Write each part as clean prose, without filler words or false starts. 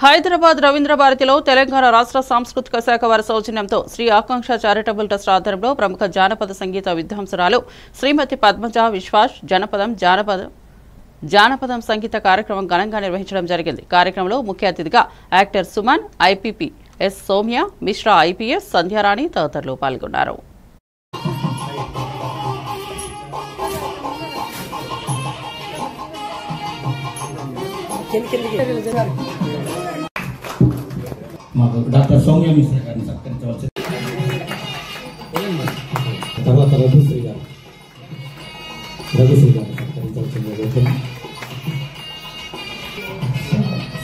హైదరాబాద్ రవీంద్ర భారతిలో తెలంగాణ రాష్ట్ర సాంస్కృతిక శాఖ వారి సౌజన్యంతో శ్రీ ఆకాంక్ష చారిటబుల్ ట్రస్ట్ ఆధ్వర్యంలో ప్రముఖ జానపద సంగీత విద్వాంసురాలు శ్రీమతి పద్మజ విశ్వాస్ జానపదం సంగీత కార్యక్రమం ఘనంగా నిర్వహించడం జరిగింది. కార్యక్రమంలో ముఖ్య అతిథిగా actor Suman, IPP S Soumya, Mishra IPS, Sandhyarani తదితరులు పాల్గొన్నారు. డాక్టర్ సౌమ్య మిశ్రా గారిని సత్కరించవచ్చు. తర్వాత రఘుశ్రీ గారు సత్కరించవలసింది.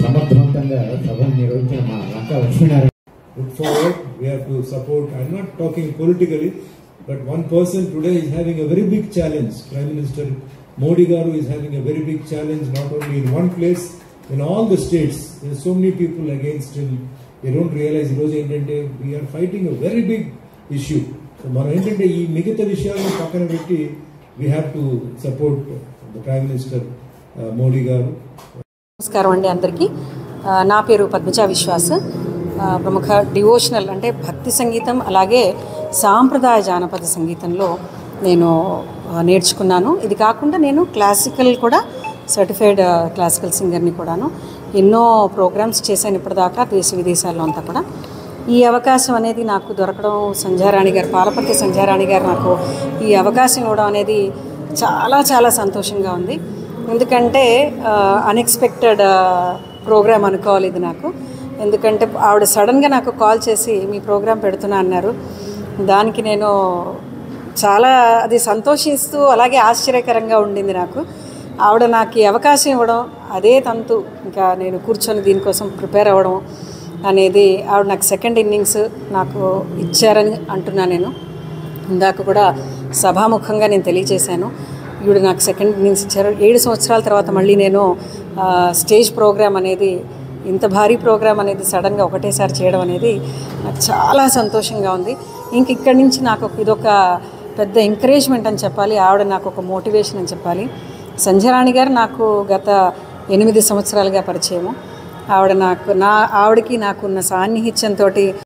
సమర్థవంతంగా సభను నిర్వహించిన మా లంక Lakshminarayana. Look forward, we have to support. I'm not talking politically, but one person today is having a very big challenge. Prime Minister Modi Garu is having a very big challenge, not only in one place, in all the states. There are so many people against him. They don't realize we are fighting a very big issue. So we have to support the Prime Minister Modi Garu. నమస్కారం అండి అందరికీ. నా పేరు పద్మజ విశ్వాస్. ప్రముఖ devotional అంటే భక్తి సంగీతం అలాగే సాంప్రదాయ జానపద సంగీతంలో నేను నేర్చుకున్నాను. ఇది కాకుండా నేను క్లాసికల్ కూడా సర్టిఫైడ్ క్లాసికల్ సింగర్ని కూడాను. ఎన్నో ప్రోగ్రామ్స్ చేశాను ఇప్పటిదాకా దేశ విదేశాల్లో అంతా కూడా. ఈ అవకాశం అనేది నాకు దొరకడం, సంధ్యారాణి గారు, పాలపర్తి సంధ్యారాణి గారు నాకు ఈ అవకాశం ఇవ్వడం అనేది చాలా చాలా సంతోషంగా ఉంది. ఎందుకంటే అన్ఎక్స్పెక్టెడ్ ప్రోగ్రామ్ అనుకోవాలి ఇది నాకు. ఎందుకంటే ఆవిడ సడన్గా నాకు కాల్ చేసి మీ ప్రోగ్రాం పెడుతున్నా అన్నారు. దానికి నేను చాలా అది సంతోషిస్తూ అలాగే ఆశ్చర్యకరంగా ఉండింది నాకు. ఆవిడ నాకు ఈ అవకాశం ఇవ్వడం, అదే తంతు ఇంకా నేను కూర్చొని దీనికోసం ప్రిపేర్ అవ్వడం అనేది, ఆవిడ నాకు సెకండ్ ఇన్నింగ్స్ నాకు ఇచ్చారని అంటున్నా. నేను ఇందాక కూడా సభాముఖంగా నేను తెలియజేశాను, ఈవిడ నాకు సెకండ్ ఇన్నింగ్స్ ఇచ్చారు. 7 సంవత్సరాల తర్వాత మళ్ళీ నేను స్టేజ్ ప్రోగ్రామ్ అనేది, ఇంత భారీ ప్రోగ్రామ్ అనేది సడన్గా ఒకటేసారి చేయడం అనేది నాకు చాలా సంతోషంగా ఉంది. ఇంక ఇక్కడి నుంచి నాకు ఇదొక పెద్ద ఎంకరేజ్మెంట్ అని చెప్పాలి. ఆవిడ నాకు ఒక మోటివేషన్ అని చెప్పాలి. సంధ్యారాణి గారు నాకు గత 8 సంవత్సరాలుగా పరిచయము. ఆవిడకి నాకున్న సాన్నిహిత్యంతో